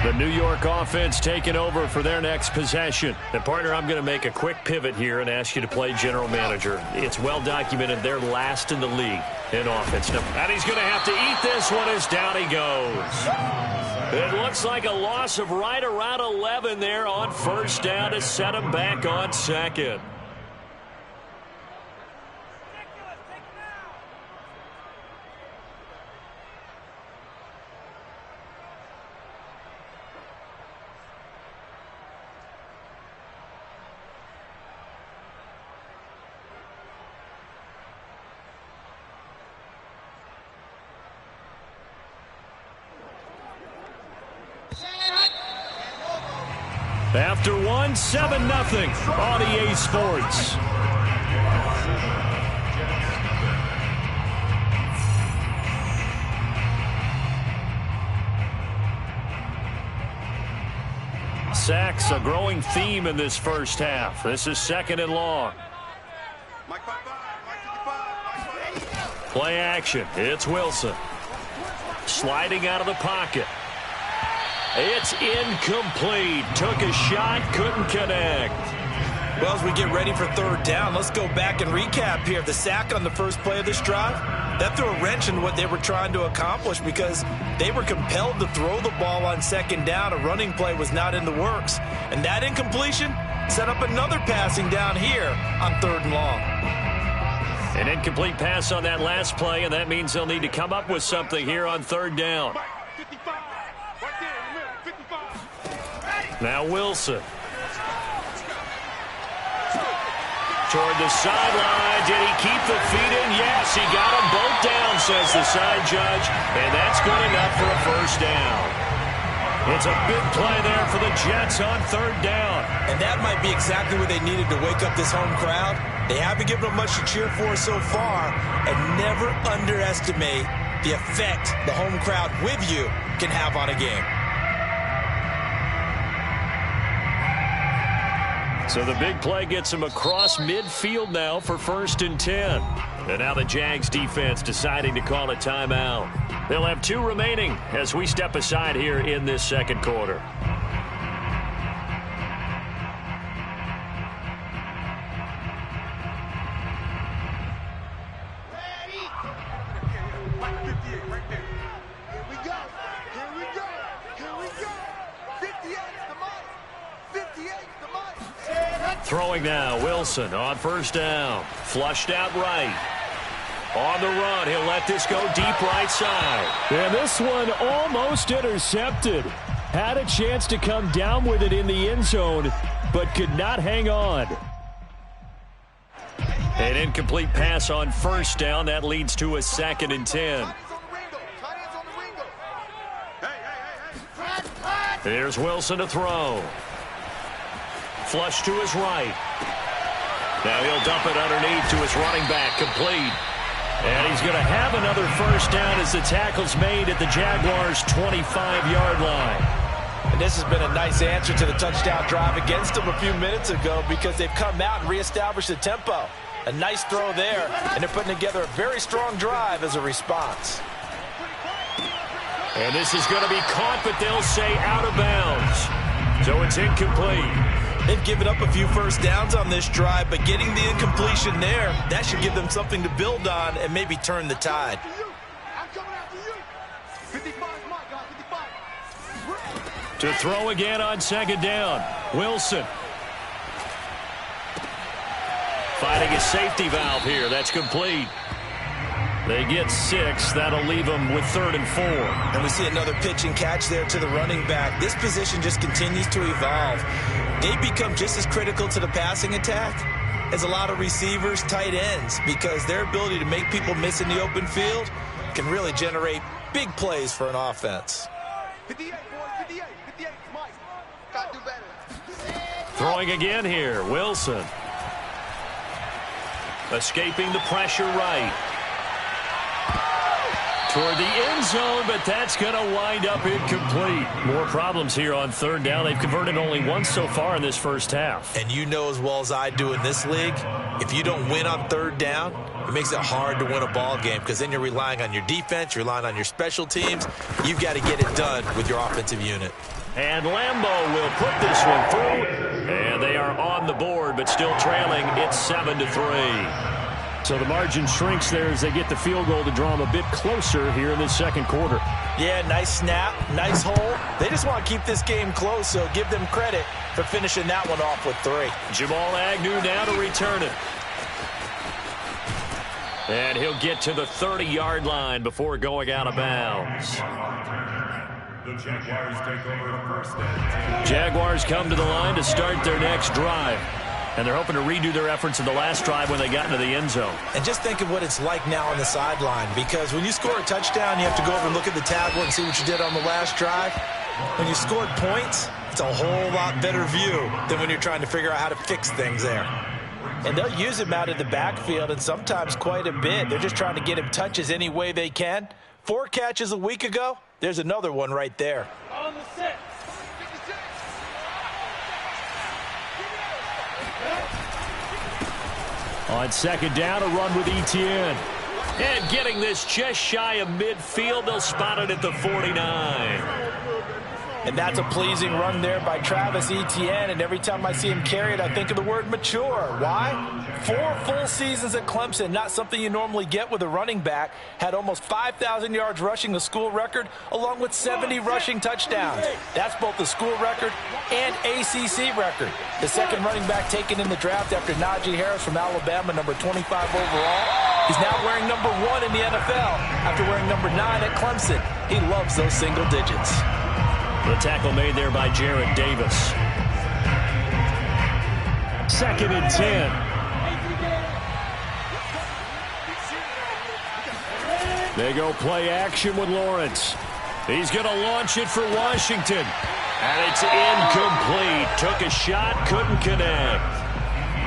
The New York offense taking over for their next possession. And, partner, I'm going to make a quick pivot here and ask you to play general manager. It's well documented they're last in the league in offense. And he's going to have to eat this one as down he goes. It looks like a loss of right around 11 there on first down to set him back on second. After one, 7-0 on EA Sports. Sacks, a growing theme in this first half. This is second and long. Play action. It's Wilson. Sliding out of the pocket. It's incomplete. Took a shot, couldn't connect. Well, as we get ready for third down, let's go back and recap here. The sack on the first play of this drive, that threw a wrench in what they were trying to accomplish because they were compelled to throw the ball on second down. A running play was not in the works. And that incompletion set up another passing down here on third and long. An incomplete pass on that last play, and that means they'll need to come up with something here on third down. Now Wilson. Toward the sideline. Did he keep the feet in? Yes, he got them both down, says the side judge. And that's good enough for a first down. It's a big play there for the Jets on third down. And that might be exactly what they needed to wake up this home crowd. They haven't given them much to cheer for so far. And never underestimate the effect the home crowd with you can have on a game. So the big play gets him across midfield now for 1st and 10. And now the Jags defense deciding to call a timeout. They'll have 2 remaining as we step aside here in this second quarter. Throwing now, Wilson on first down. Flushed out right. On the run, he'll let this go deep right side. And this one almost intercepted. Had a chance to come down with it in the end zone, but could not hang on. An incomplete pass on first down. That leads to a 2nd and 10. Here's Wilson to throw. Flush to his right. Now he'll dump it underneath to his running back, complete. And he's going to have another first down as the tackle's made at the Jaguars' 25-yard line. And this has been a nice answer to the touchdown drive against them a few minutes ago because they've come out and reestablished the tempo. A nice throw there, and they're putting together a very strong drive as a response. And this is going to be caught, but they'll say out of bounds. So it's incomplete. They've given up a few first downs on this drive, but getting the incompletion there, that should give them something to build on and maybe turn the tide. To throw again on second down, Wilson. Finding a safety valve here. That's complete. They get 6. That'll leave them with 3rd and 4. And we see another pitch and catch there to the running back. This position just continues to evolve. They become just as critical to the passing attack as a lot of receivers, tight ends, because their ability to make people miss in the open field can really generate big plays for an offense. 58, boys, 58, 58, Mike. Got to do better. Throwing again here, Wilson. Escaping the pressure right. Toward the end zone, but that's going to wind up incomplete. More problems here on third down. They've converted only once so far in this first half. And you know as well as I do in this league, if you don't win on third down, it makes it hard to win a ball game because then you're relying on your defense, you're relying on your special teams. You've got to get it done with your offensive unit. And Lambeau will put this one through. And they are on the board, but still trailing. It's 7-3. So the margin shrinks there as they get the field goal to draw them a bit closer here in this second quarter. Yeah, nice snap, nice hole. They just want to keep this game close, so give them credit for finishing that one off with 3. Jamal Agnew now to return it. And he'll get to the 30-yard line before going out of bounds. The Jaguars take over first and 10. Jaguars come to the line to start their next drive. And they're hoping to redo their efforts in the last drive when they got into the end zone. And just think of what it's like now on the sideline, because when you score a touchdown, you have to go over and look at the tablet and see what you did on the last drive. When you scored points, it's a whole lot better view than when you're trying to figure out how to fix things there. And they'll use him out in the backfield, and sometimes quite a bit. They're just trying to get him touches any way they can. 4 catches a week ago, there's another one right there. On the set. On second down, a run with Etienne. And getting this just shy of midfield, they'll spot it at the 49. And that's a pleasing run there by Travis Etienne. And every time I see him carry it, I think of the word mature. Why? 4 full seasons at Clemson, not something you normally get with a running back. Had almost 5,000 yards rushing, the school record, along with 70 rushing touchdowns. That's both the school record and ACC record. The second running back taken in the draft after Najee Harris from Alabama, number 25 overall. He's now wearing number 1 in the NFL after wearing number 9 at Clemson. He loves those single digits. The tackle made there by Jarrett Davis. Second and 10. They go play action with Lawrence. He's going to launch it for Washington. And it's incomplete. Took a shot, couldn't connect.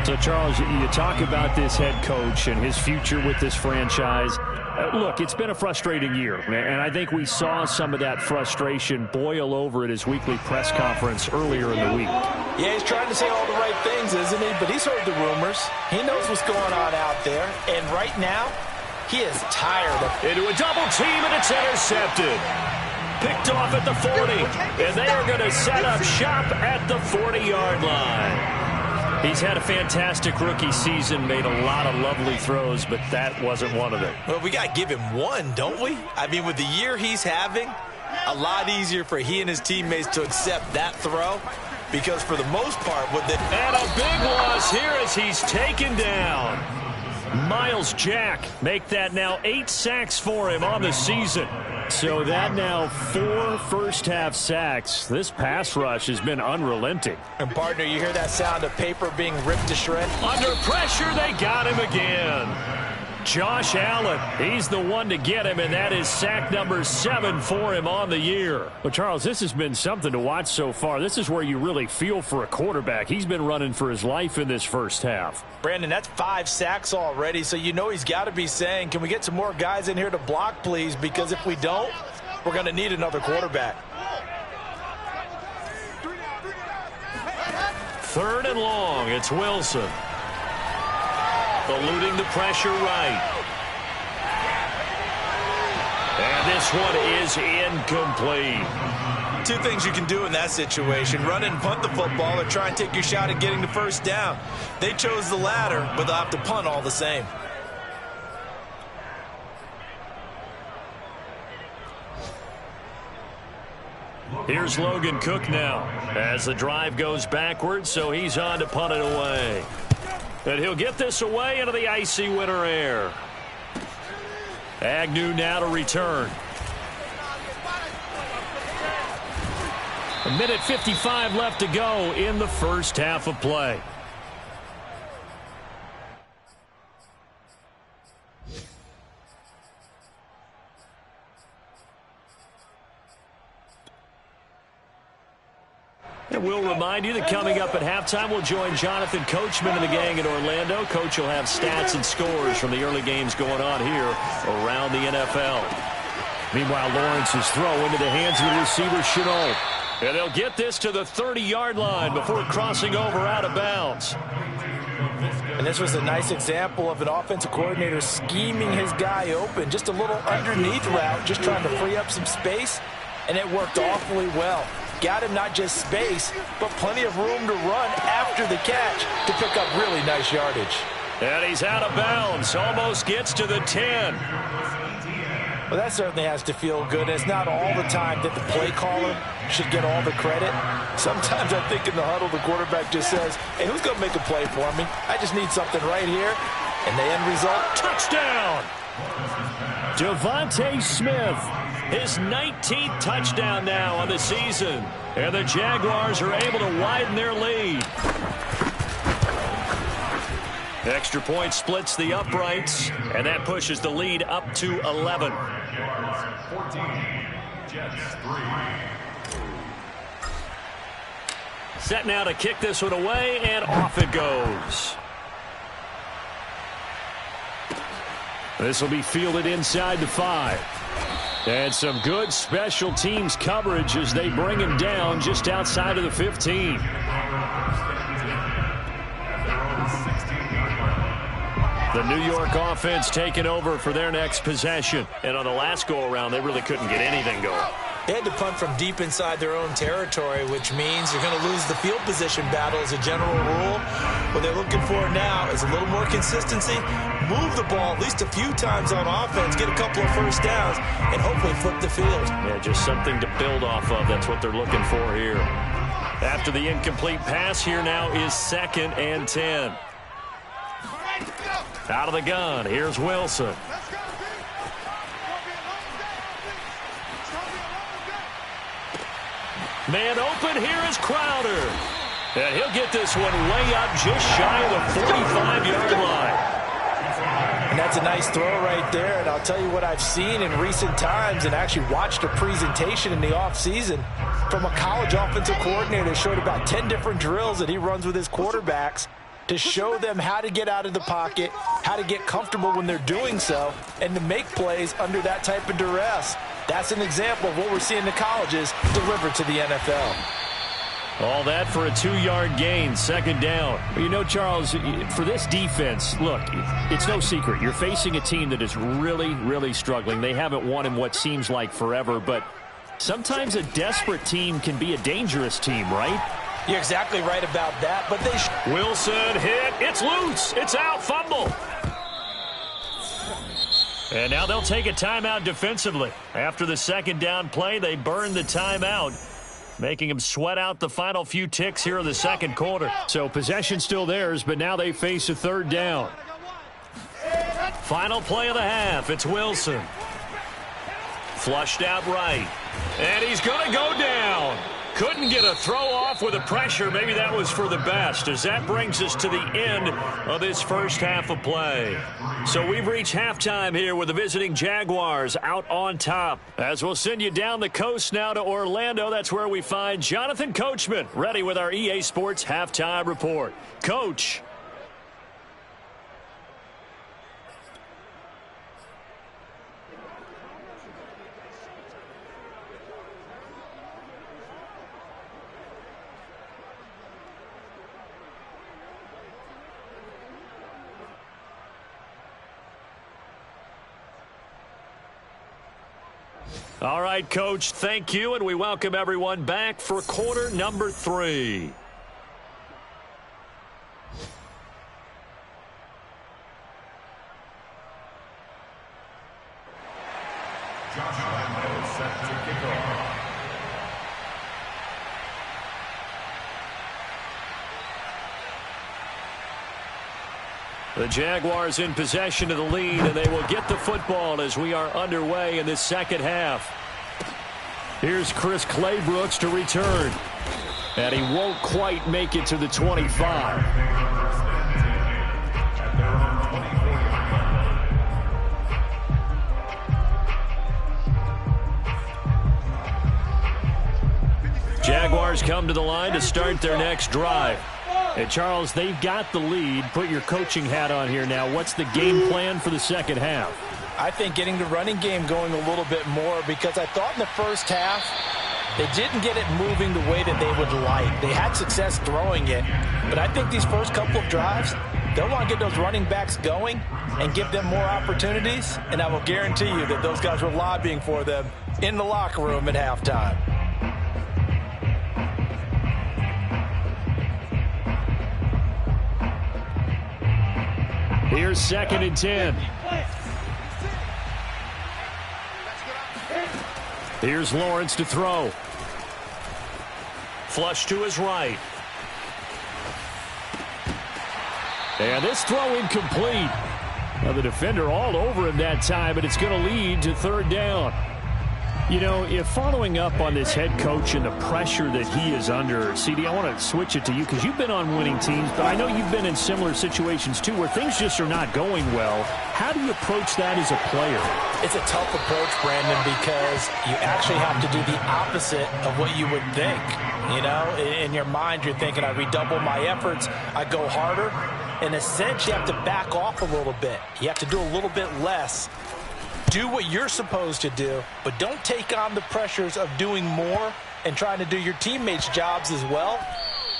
So, Charles, you talk about this head coach and his future with this franchise. Look, it's been a frustrating year, and I think we saw some of that frustration boil over at his weekly press conference earlier in the week. Yeah, he's trying to say all the right things, isn't he? But he's heard the rumors. He knows what's going on out there. And right now, he is tired of Into a double team, and it's intercepted. Picked off at the 40, and they are going to set up shop at the 40-yard line. He's had a fantastic rookie season, made a lot of lovely throws, but that wasn't one of them. Well, we got to give him one, don't we? I mean, with the year he's having, a lot easier for he and his teammates to accept that throw, because for the most part, with the... And a big loss here as he's taken down. Miles Jack make that now 8 sacks for him on the season. So that now 4 first-half sacks. This pass rush has been unrelenting. And, partner, you hear that sound of paper being ripped to shreds? Under pressure, they got him again. Josh Allen, he's the one to get him, and that is sack number 7 for him on the year. Well, Charles, this has been something to watch so far. This is where you really feel for a quarterback. He's been running for his life in this first half. Brandon, that's 5 sacks already, so you know he's got to be saying, can we get some more guys in here to block, please? Because if we don't, we're going to need another quarterback. 3rd and long, it's Wilson. Eluding the pressure right. And this one is incomplete. 2 things you can do in that situation: run and punt the football, or try and take your shot at getting the first down. They chose the latter, but they'll have to punt all the same. Here's Logan Cook now as the drive goes backwards, so he's on to punt it away. And he'll get this away into the icy winter air. Agnew now to return. 1:55 left to go in the first half of play. And we'll remind you that coming up at halftime, we'll join Jonathan Coachman and the gang in Orlando. Coach will have stats and scores from the early games going on here around the NFL. Meanwhile, Lawrence's throw into the hands of the receiver, Chenault. And they'll get this to the 30-yard line before crossing over out of bounds. And this was a nice example of an offensive coordinator scheming his guy open. Just a little underneath route, just trying to free up some space, and it worked awfully well. got him not just space, but plenty of room to run after the catch to pick up really nice yardage. And he's out of bounds, almost gets to the 10. Well, that certainly has to feel good. It's not all the time that the play caller should get all the credit. Sometimes I think in the huddle, the quarterback just says, hey, who's going to make a play for me? I just need something right here. And the end result, touchdown! Devontae Smith, his 19th touchdown now on the season. And the Jaguars are able to widen their lead. Extra point splits the uprights, and that pushes the lead up to 11. 14, Jets 3. Set now to kick this one away, and off it goes. This will be fielded inside the 5. And some good special teams coverage as they bring him down just outside of the 15. The New York offense taking over for their next possession. And on the last go-around, they really couldn't get anything going. they had to punt from deep inside their own territory, which means you're going to lose the field position battle as a general rule. What they're looking for now is a little more consistency, move the ball at least a few times on offense, get a couple of first downs, and hopefully flip the field. Yeah, just something to build off of. That's what they're looking for here. After the incomplete pass, here now is 2nd and 10. Out of the gun, here's Wilson. Man open, here is Crowder. And he'll get this one way up just shy of the 45-yard line. And that's a nice throw right there. And I'll tell you what I've seen in recent times and actually watched a presentation in the offseason from a college offensive coordinator that showed about 10 different drills that he runs with his quarterbacks to show them how to get out of the pocket, how to get comfortable when they're doing so, and to make plays under that type of duress. That's an example of what we're seeing the colleges deliver to the NFL. All that for a 2-yard gain, 2nd down. You know, Charles, for this defense, look, it's no secret. You're facing a team that is really, really struggling. They haven't won in what seems like forever, but sometimes a desperate team can be a dangerous team, right? You're exactly right about that, but they Wilson hit. It's loose. It's out. Fumble. And now they'll take a timeout defensively. After the 2nd down play, they burn the timeout, making them sweat out the final few ticks here in the 2nd quarter. So possession still theirs, but now they face a 3rd down. Final play of the half. It's Wilson. Flushed out right. And he's going to go down. Couldn't get a throw off with the pressure. Maybe that was for the best, as that brings us to the end of this first half of play. So we've reached halftime here with the visiting Jaguars out on top. As we'll send you down the coast now to Orlando, that's where we find Jonathan Coachman ready with our EA Sports Halftime Report. Coach. All right, Coach, thank you, and we welcome everyone back for quarter number 3. Josh set to kick off. The Jaguars in possession of the lead, and they will get the football as we are underway in this 2nd half. Here's Chris Claybrooks to return. And he won't quite make it to the 25. Jaguars come to the line to start their next drive. And Charles, they've got the lead. Put your coaching hat on here now. What's the game plan for the 2nd half? I think getting the running game going a little bit more, because I thought in the first half they didn't get it moving the way that they would like. They had success throwing it, but I think these first couple of drives, they'll want to get those running backs going and give them more opportunities, and I will guarantee you that those guys were lobbying for them in the locker room at halftime. Here's 2nd and 10. Here's Lawrence to throw. Flush to his right. And this throw incomplete. Now the defender all over him that time, but it's going to lead to 3rd down. You know, if following up on this head coach and the pressure that he is under, CD, I want to switch it to you because you've been on winning teams, but I know you've been in similar situations too where things just are not going well. How do you approach that as a player? It's a tough approach, Brandon, because you actually have to do the opposite of what you would think. You know, in your mind, you're thinking, I redouble my efforts, I go harder. In a sense, you have to back off a little bit. You have to do a little bit less. Do what you're supposed to do, but don't take on the pressures of doing more and trying to do your teammates' jobs as well.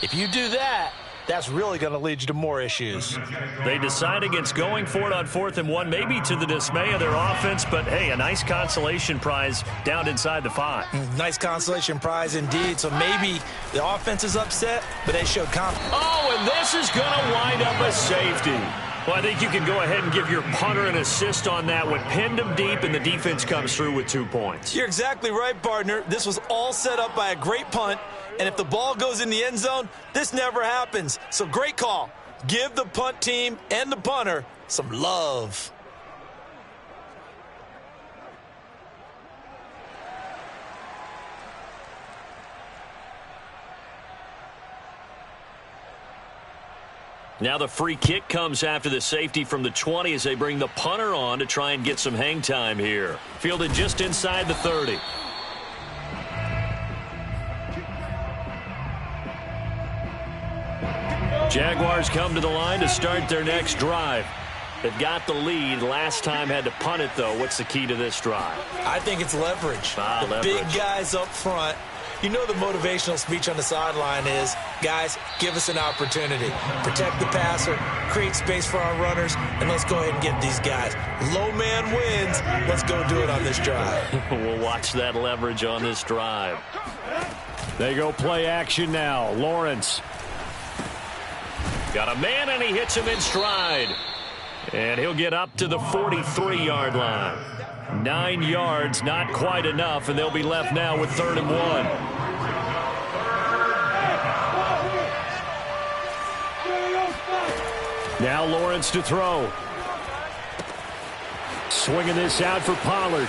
If you do that, that's really going to lead you to more issues. They decide against going for it on 4th and 1, maybe to the dismay of their offense, but hey, a nice consolation prize down inside the 5. Nice consolation prize indeed. So maybe the offense is upset, but they showed confidence. Oh, and this is going to wind up a safety. Well, I think you can go ahead and give your punter an assist on that one. Pinned him deep, and the defense comes through with 2 points. You're exactly right, partner. This was all set up by a great punt, and if the ball goes in the end zone, this never happens. So great call. Give the punt team and the punter some love. Now the free kick comes after the safety from the 20 as they bring the punter on to try and get some hang time here. Fielded just inside the 30. Jaguars come to the line to start their next drive. They've got the lead. Last time had to punt it, though. What's the key to this drive? I think it's leverage. Leverage. Big guys up front. You know the motivational speech on the sideline is, guys, give us an opportunity. Protect the passer, create space for our runners, and let's go ahead and get these guys. Low man wins. Let's go do it on this drive. We'll watch that leverage on this drive. They go play action now. Lawrence. Got a man, and he hits him in stride. And he'll get up to the 43-yard line. 9 yards, not quite enough, and they'll be left now with 3rd and 1. Now Lawrence to throw. Swinging this out for Pollard.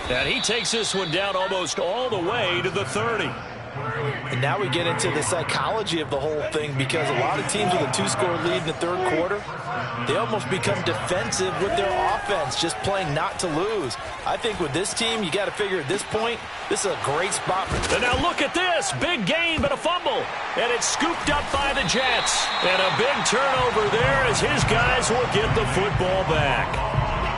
And he takes this one down almost all the way to the 30. And now we get into the psychology of the whole thing, because a lot of teams with a 2-score lead in the 3rd quarter, they almost become defensive with their offense, just playing not to lose. I think with this team, you got to figure at this point, this is a great spot. And now look at this. Big gain, but a fumble. And it's scooped up by the Jets. And a big turnover there as his guys will get the football back.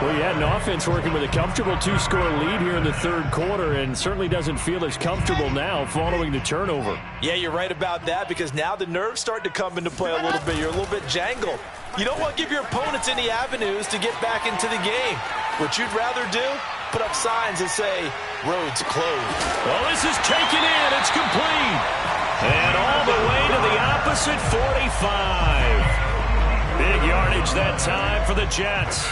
Well, you had an offense working with a comfortable 2-score lead here in the 3rd quarter, and certainly doesn't feel as comfortable now following the turnover. Yeah, you're right about that, because now the nerves start to come into play a little bit. You're a little bit jangled. You don't want to give your opponents any avenues to get back into the game. What you'd rather do, put up signs that say, roads closed. Well, this is taken in. It's complete. And all the way to the opposite 45. Big yardage that time for the Jets.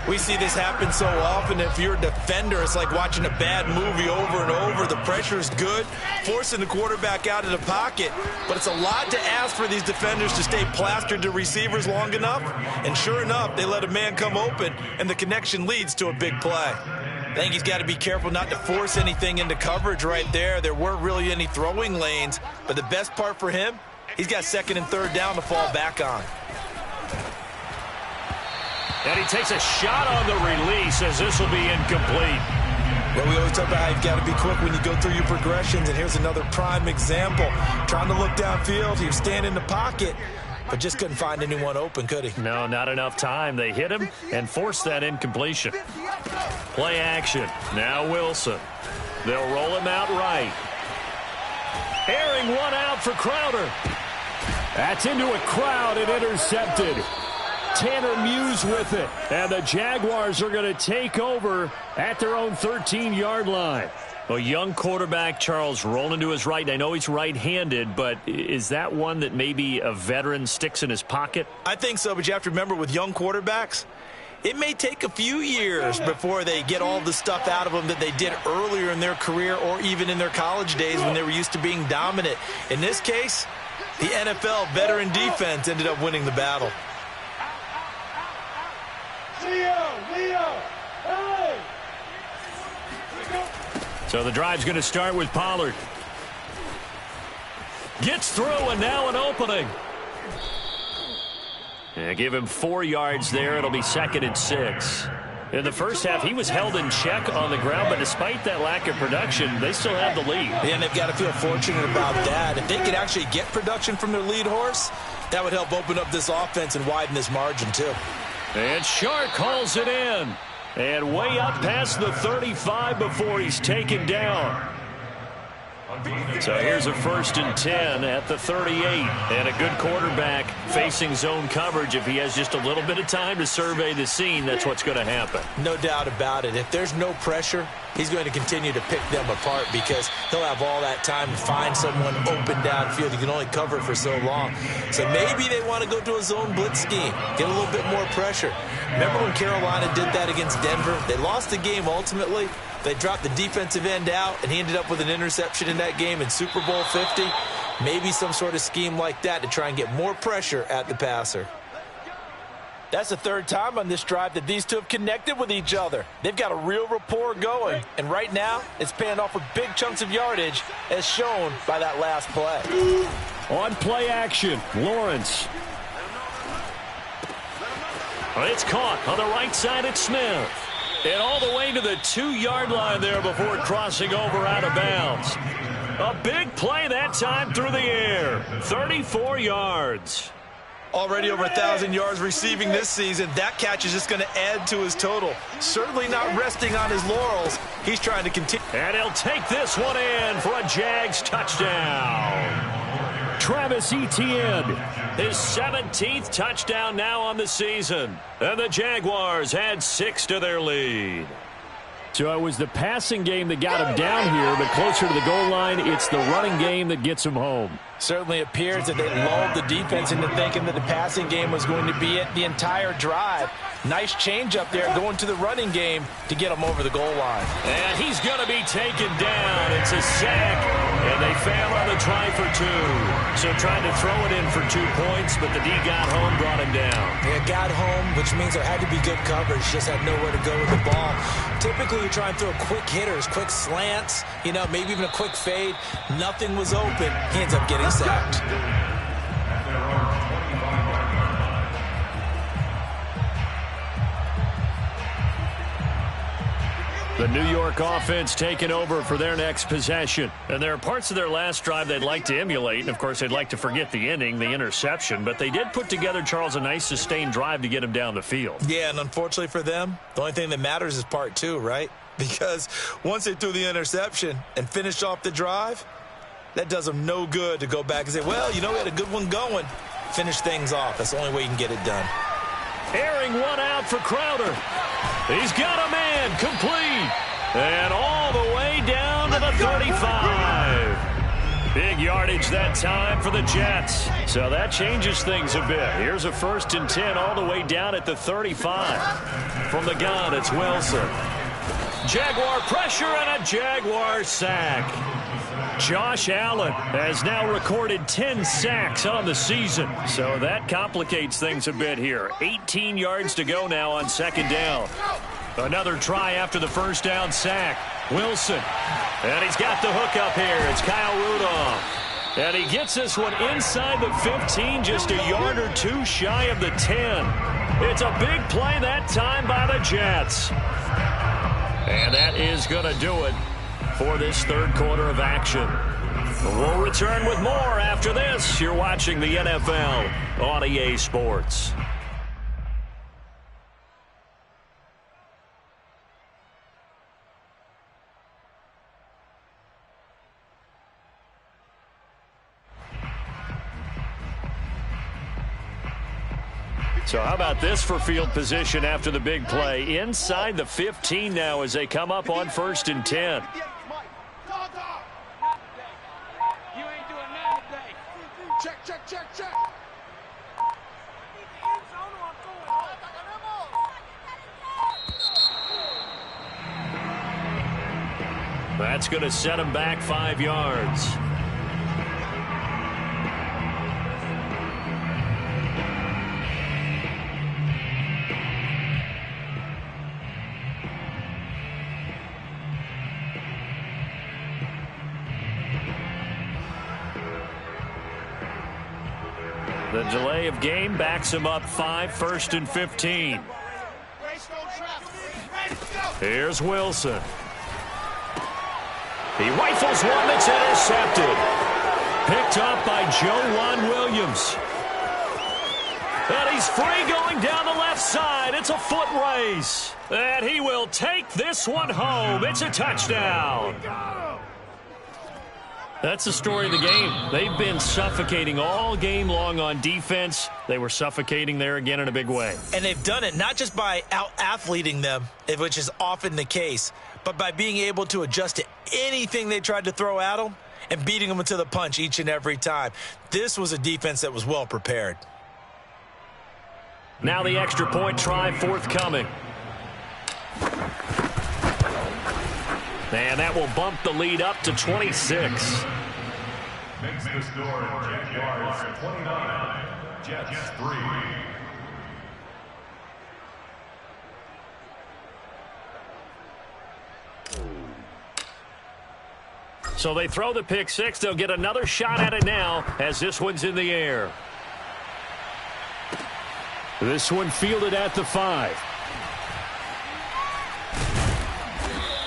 We see this happen so often. If you're a defender, it's like watching a bad movie over and over. The pressure is good, forcing the quarterback out of the pocket. But it's a lot to ask for these defenders to stay plastered to receivers long enough. And sure enough, they let a man come open, and the connection leads to a big play. I think he's got to be careful not to force anything into coverage right there. There weren't really any throwing lanes. But the best part for him, he's got 2nd and 3rd down to fall back on. And he takes a shot on the release as this will be incomplete. Well, we always talk about how you've got to be quick when you go through your progressions, and here's another prime example. Trying to look downfield, he was standing in the pocket, but just couldn't find anyone open, could he? No, not enough time. They hit him and forced that incompletion. Play action. Now Wilson. They'll roll him out right. Airing one out for Crowder. That's into a crowd and intercepted. Tanner Muse with it. And the Jaguars are going to take over at their own 13-yard line. A young quarterback, Charles, rolling to his right. I know he's right-handed, but is that one that maybe a veteran sticks in his pocket? I think so, but you have to remember with young quarterbacks, it may take a few years before they get all the stuff out of them that they did earlier in their career or even in their college days when they were used to being dominant. In this case, the NFL veteran defense ended up winning the battle. So the drive's going to start with Pollard. Gets through, and now an opening. Yeah, give him 4 yards there. It'll be 2nd and 6. In the first half, he was held in check on the ground, but despite that lack of production, they still have the lead. Yeah, and they've got to feel fortunate about that. If they could actually get production from their lead horse, that would help open up this offense and widen this margin, too. And Shark calls it in. And way up past the 35 before he's taken down. So here's a 1st and 10 at the 38. And a good quarterback facing zone coverage. If he has just a little bit of time to survey the scene, that's what's going to happen. No doubt about it. If there's no pressure, he's going to continue to pick them apart because he'll have all that time to find someone open downfield. He can only cover for so long. So maybe they want to go to a zone blitz scheme, get a little bit more pressure. Remember when Carolina did that against Denver? They lost the game ultimately. They dropped the defensive end out, and he ended up with an interception in that game in Super Bowl 50. Maybe some sort of scheme like that to try and get more pressure at the passer. That's the 3rd time on this drive that these two have connected with each other. They've got a real rapport going, and right now it's paying off with big chunks of yardage as shown by that last play. On play action, Lawrence. It's caught on the right side at Smith. And all the way to the 2-yard line there before crossing over out of bounds. A big play that time through the air. 34 yards. Already over 1,000 yards receiving this season. That catch is just going to add to his total. Certainly not resting on his laurels. He's trying to continue. And he'll take this one in for a Jags touchdown. Travis Etienne. His 17th touchdown now on the season. And the Jaguars add 6 to their lead. So it was the passing game that got him down here, but closer to the goal line, it's the running game that gets him home. Certainly appears that they lulled the defense into thinking that the passing game was going to be it the entire drive. Nice change up there going to the running game to get him over the goal line. And he's going to be taken down. It's a sack, and they fail on the try for 2. So trying to throw it in for 2 points, but the D got home, brought him down. Yeah, got home, which means there had to be good coverage. Just had nowhere to go with the ball. Typically, you try and throw quick hitters, quick slants, you know, maybe even a quick fade. Nothing was open. He ends up getting sacked. The New York offense taking over for their next possession. And there are parts of their last drive they'd like to emulate. And, of course, they'd like to forget the inning, the interception. But they did put together, Charles, a nice sustained drive to get him down the field. Yeah, and unfortunately for them, the only thing that matters is part 2, right? Because once they threw the interception and finished off the drive, that does them no good to go back and say, well, you know, we had a good one going. Finish things off. That's the only way you can get it done. Airing one out for Crowder. He's got a man complete. And all the way down to the 35. Big yardage that time for the Jets. So that changes things a bit. Here's a 1st and 10 all the way down at the 35. From the gun, it's Wilson. Jaguar pressure and a Jaguar sack. Josh Allen has now recorded 10 sacks on the season. So that complicates things a bit here. 18 yards to go now on 2nd down. Another try after the 1st down sack. Wilson. And he's got the hook up here. It's Kyle Rudolph. And he gets this one inside the 15, just a yard or 2 shy of the 10. It's a big play that time by the Jets. And that is going to do it for this 3rd quarter of action. We'll return with more after this. You're watching the NFL on EA Sports. So how about this for field position after the big play? Inside the 15 now as they come up on 1st and 10. That's going to set him back 5 yards. The delay of game backs him up 5, 1st and 15. Here's Wilson. He rifles one that's intercepted. Picked up by Joe Williams. And he's free going down the left side. It's a foot race. And he will take this one home. It's a touchdown. That's the story of the game. They've been suffocating all game long on defense. They were suffocating there again in a big way. And they've done it not just by out-athleting them, which is often the case, but by being able to adjust to anything they tried to throw at them and beating them to the punch each and every time. This was a defense that was well prepared. Now the extra point try forthcoming. And that will bump the lead up to 26. Makes the score Jaguars 29, Jets 3. So they throw the pick six. They'll get another shot at it now as this one's in the air. This one fielded at the 5.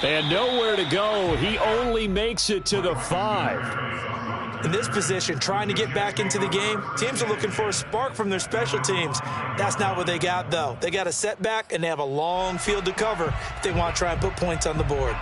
And nowhere to go. He only makes it to the 5. In this position, trying to get back into the game, teams are looking for a spark from their special teams. That's not what they got, though. They got a setback, and they have a long field to cover if they want to try and put points on the board.